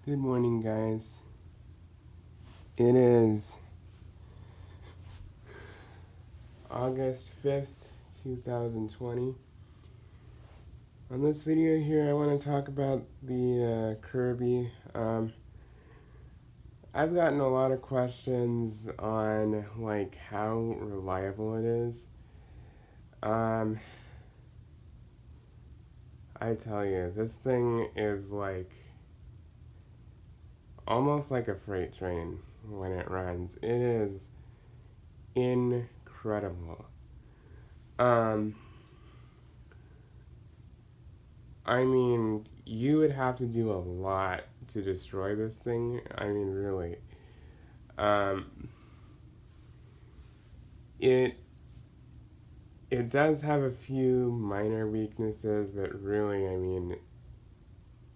Good morning, guys. It is August 5th, 2020. On this video here, I want to talk about the Kirby. I've gotten a lot of questions on like how reliable it is. I tell you, this thing is like almost like a freight train when it runs. It is incredible. I mean, you would have to do a lot to destroy this thing. I mean, really. Um, it it does have a few minor weaknesses, but really, I mean,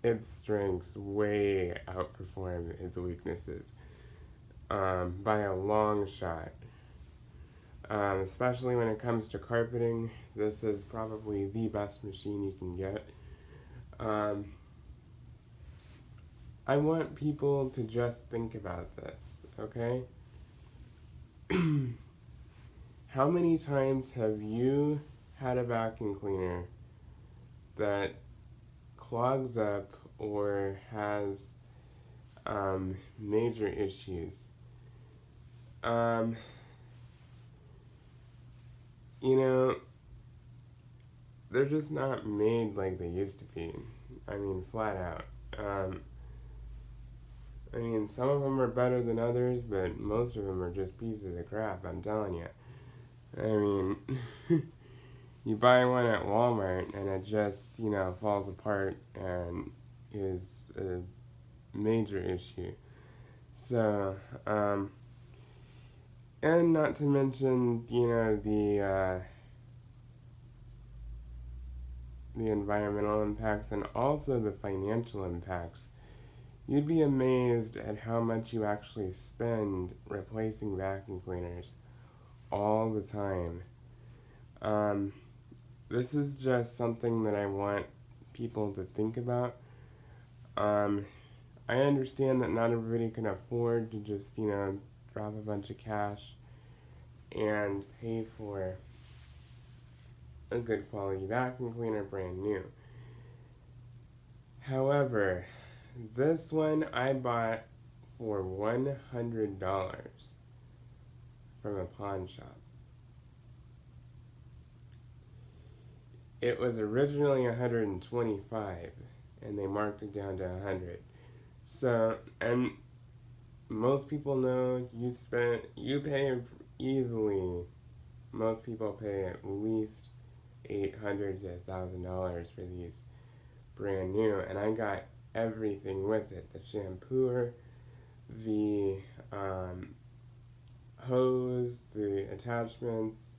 its strengths way outperform its weaknesses by a long shot. Especially when it comes to carpeting, this is probably the best machine you can get. I want people to just think about this, okay? How many times have you had a vacuum cleaner that clogs up or has major issues? Um, you know, they're just not made like they used to be. I mean, flat out. I mean, some of them are better than others, but most of them are just pieces of crap, I'm telling you. I mean, you buy one at Walmart and it just, falls apart and is a major issue. So, and not to mention, the environmental impacts and also the financial impacts. You'd be amazed at how much you actually spend replacing vacuum cleaners all the time. This is just something that I want people to think about. I understand that not everybody can afford to just, drop a bunch of cash and pay for a good quality vacuum cleaner brand new. However, this one I bought for $100 from a pawn shop. It was originally $125 and they marked it down to $100. So, and most people know you pay easily, most people pay at least $800 to $1,000 for these brand new, and I got everything with it: the shampooer, the hose, the attachments,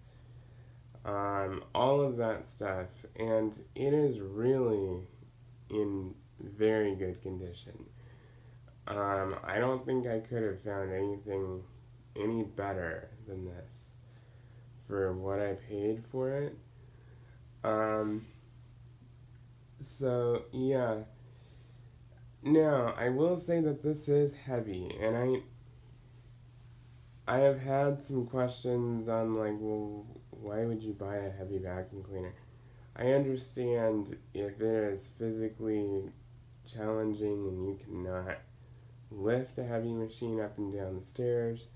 all of that stuff, and it is really in very good condition. I don't think I could have found anything any better than this for what I paid for it. So yeah. Now, I will say that this is heavy, and I have had some questions on like, well, why would you buy a heavy vacuum cleaner? I understand if it is physically challenging and you cannot lift a heavy machine up and down the stairs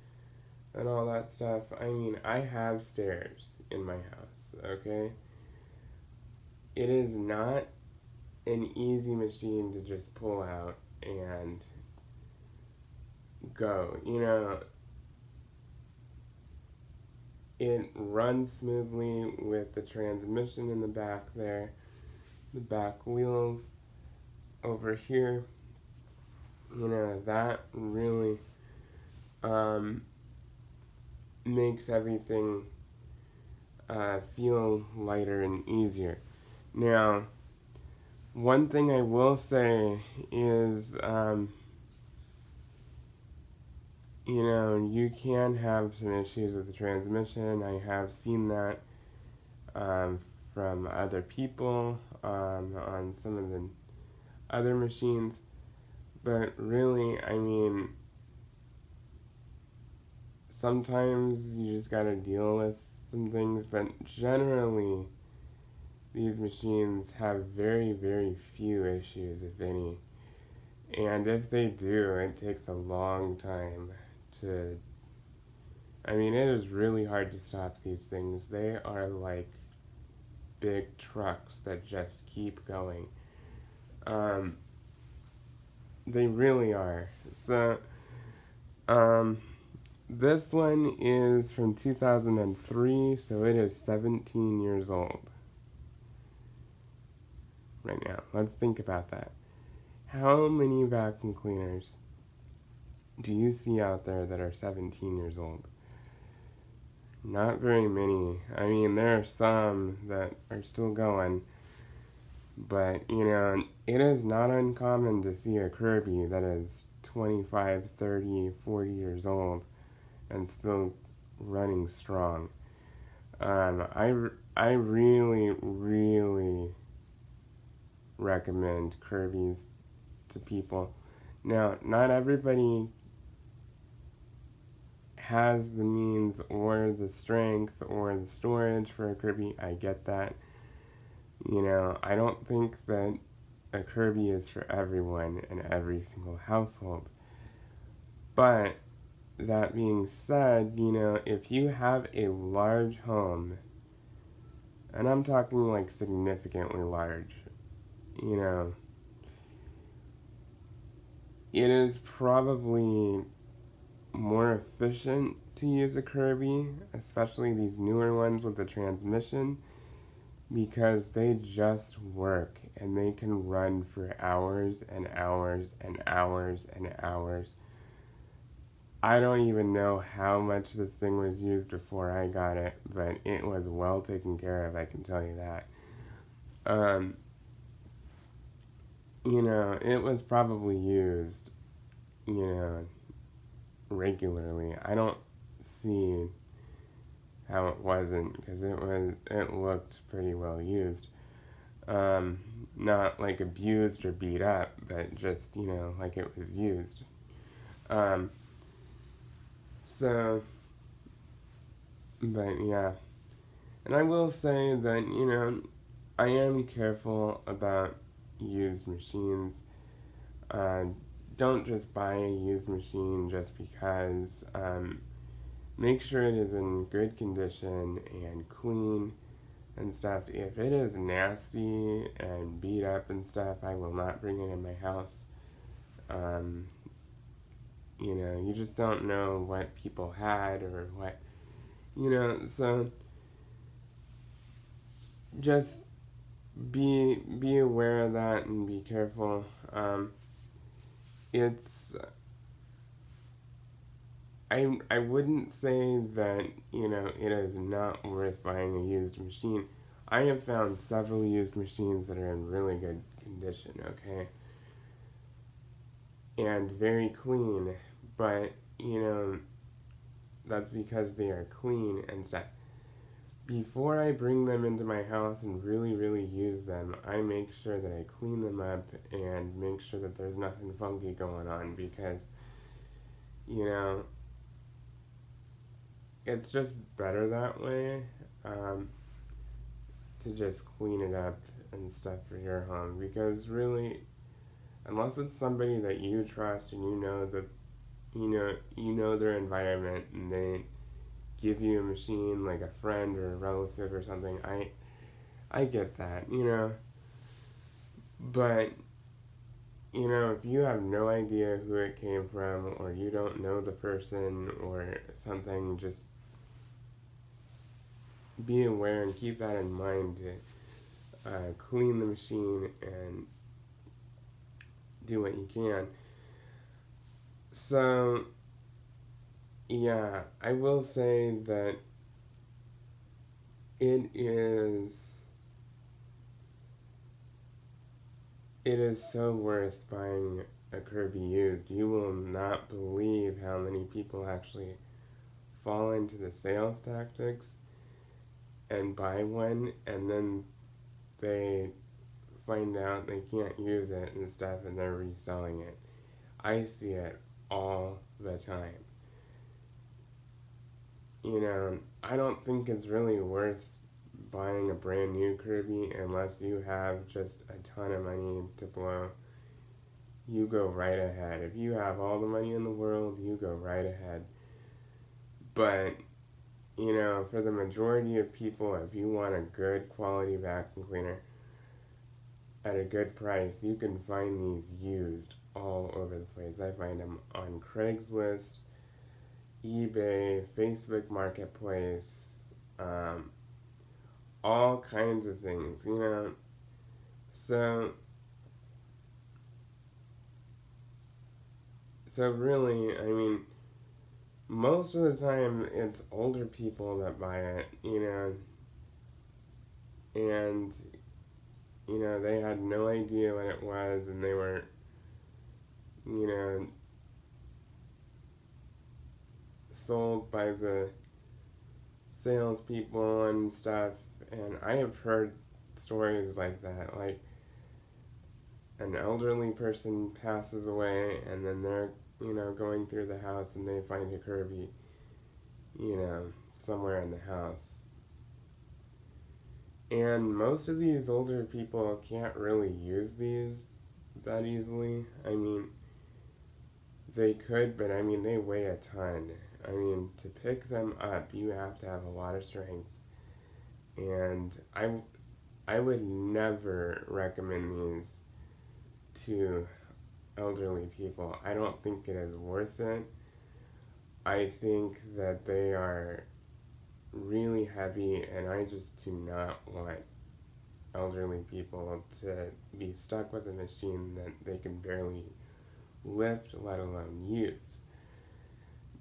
and all that stuff. I mean, I have stairs in my house, okay? It is not an easy machine to just pull out and go. It runs smoothly with the transmission in the back there, the back wheels over here. That really makes everything feel lighter and easier. Now, one thing I will say is, you can have some issues with the transmission. I have seen that from other people on some of the other machines. But really, I mean, sometimes you just gotta deal with some things, but generally, these machines have very, very few issues, if any. And if they do, it takes a long time to. I mean, it is really hard to stop these things. They are like big trucks that just keep going. Um, they really are. So, um, this one is from 2003, so it is 17 years old right now. Let's think about that. How many vacuum cleaners do you see out there that are 17 years old? Not very many. I mean, there are some that are still going, but it is not uncommon to see a Kirby that is 25, 30, 40 years old and still running strong. I really, really recommend Kirbys to people. Now, not everybody has the means or the strength or the storage for a Kirby. I get that. I don't think that a Kirby is for everyone in every single household. But that being said, if you have a large home, and I'm talking like significantly large, you know, it is probably more efficient to use a Kirby, especially these newer ones with the transmission, because they just work and they can run for hours and hours and hours and hours. I don't even know how much this thing was used before I got it, but it was well taken care of, I can tell you that. Um, it was probably used, you know, regularly. I don't see how it wasn't because it looked pretty well used. Um, Not like abused or beat up, but just like it was used. Um, so, but yeah, and I will say that I am careful about used machines. Uh, don't just buy a used machine just because. Make sure it is in good condition and clean and stuff. If it is nasty and beat up and stuff, I will not bring it in my house. Um, you just don't know what people had or what, so just be aware of that and be careful. It's I wouldn't say that it is not worth buying a used machine. I have found several used machines that are in really good condition, okay, and very clean, but that's because they are clean and stuff. Before I bring them into my house and really, really use them, I make sure that I clean them up and make sure that there's nothing funky going on because, you know, it's just better that way to just clean it up and stuff for your home because really, unless it's somebody that you trust and you know their environment and they give you a machine like a friend or a relative or something, I get that, but if you have no idea who it came from or you don't know the person or something, just be aware and keep that in mind to clean the machine and do what you can. So, yeah, I will say that it is it is so worth buying a Kirby used. You will not believe how many people actually fall into the sales tactics and buy one and then they find out they can't use it and stuff and they're reselling it. I see it all the time. I don't think it's really worth buying a brand new Kirby unless you have just a ton of money to blow. You go right ahead. If you have all the money in the world, you go right ahead. But, for the majority of people, if you want a good quality vacuum cleaner at a good price, you can find these used all over the place. I find them on Craigslist, eBay, Facebook Marketplace, all kinds of things. So, so really, most of the time it's older people that buy it, and, they had no idea what it was, and they were, you know, sold by the salespeople and stuff. And I have heard stories like that, like an elderly person passes away, and then they're, going through the house and they find a Kirby, somewhere in the house. And most of these older people can't really use these that easily. They could, but they weigh a ton. To pick them up, you have to have a lot of strength. And I would never recommend these to elderly people. I don't think it is worth it. I think that they are really heavy, and I just do not want elderly people to be stuck with a machine that they can barely lift, let alone use.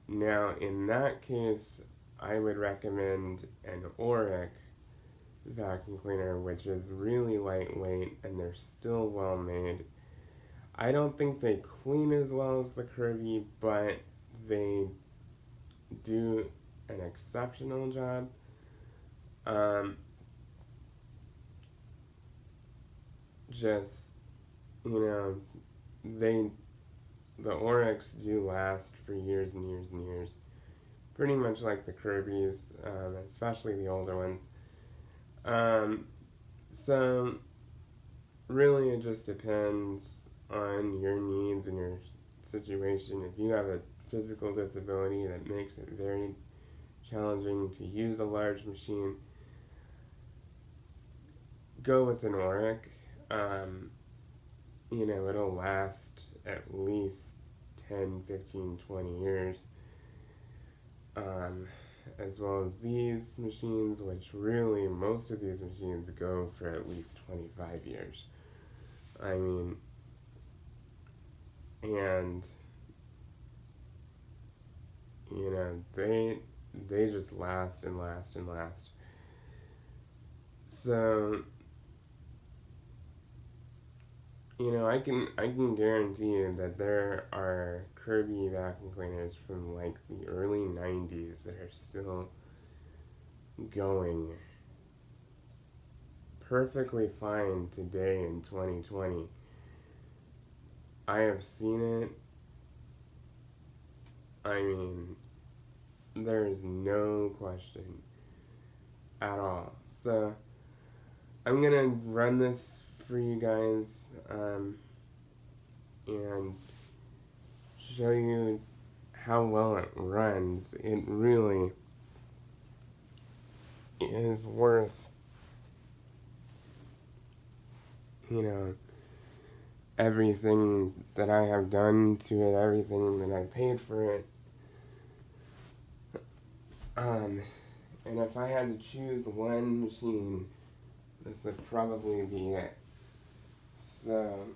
Now, in that case, I would recommend an Auric vacuum cleaner, which is really lightweight and they're still well made. I don't think they clean as well as the Kirby, but they do an exceptional job. Just, the Oryx do last for years and years and years. Pretty much like the Kirbys, especially the older ones. So, really it just depends on your needs and your situation. If you have a physical disability that makes it very challenging to use a large machine, go with an Auric. It'll last at least 10, 15, 20 years. As well as these machines, which really, most of these machines go for at least 25 years. And they just last and last and last. So, I can guarantee you that there are Kirby vacuum cleaners from like the early 90s that are still going perfectly fine today in 2020. I have seen it. There is no question at all. So, I'm gonna run this for you guys, and show you how well it runs. It really is worth, everything that I have done to it, everything that I paid for it. And if I had to choose one machine, this would probably be it. So,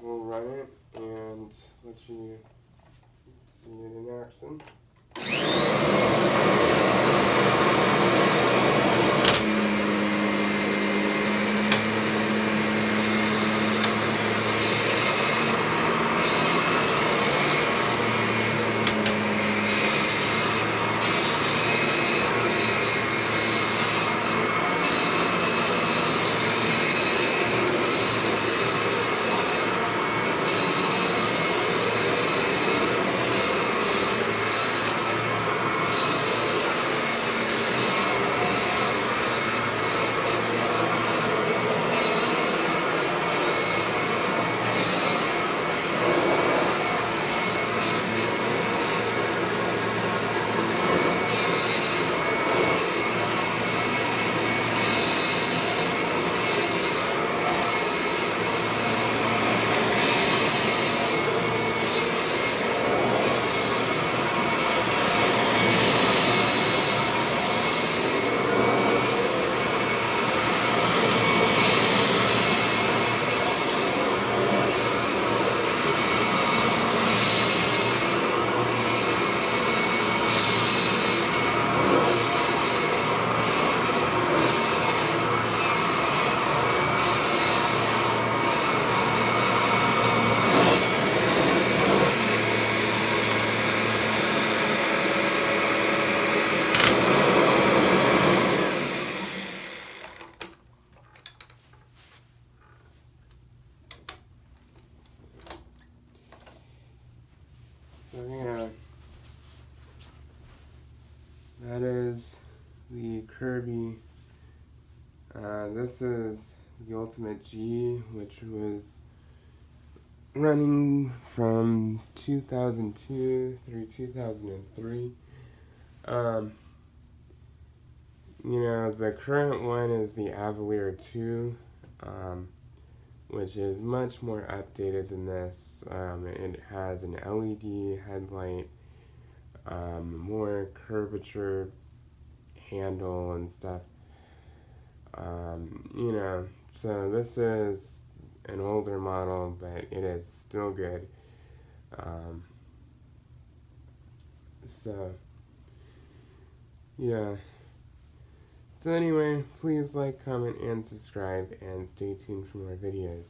we'll run it and let you see it in action. that is the Kirby. This is the Ultimate G, which was running from 2002 through 2003. The current one is the Avalier 2, which is much more updated than this. It has an LED headlight, more curvature handle and stuff. So this is an older model, but it is still good. So, yeah. So anyway, please like, comment, and subscribe, and stay tuned for more videos.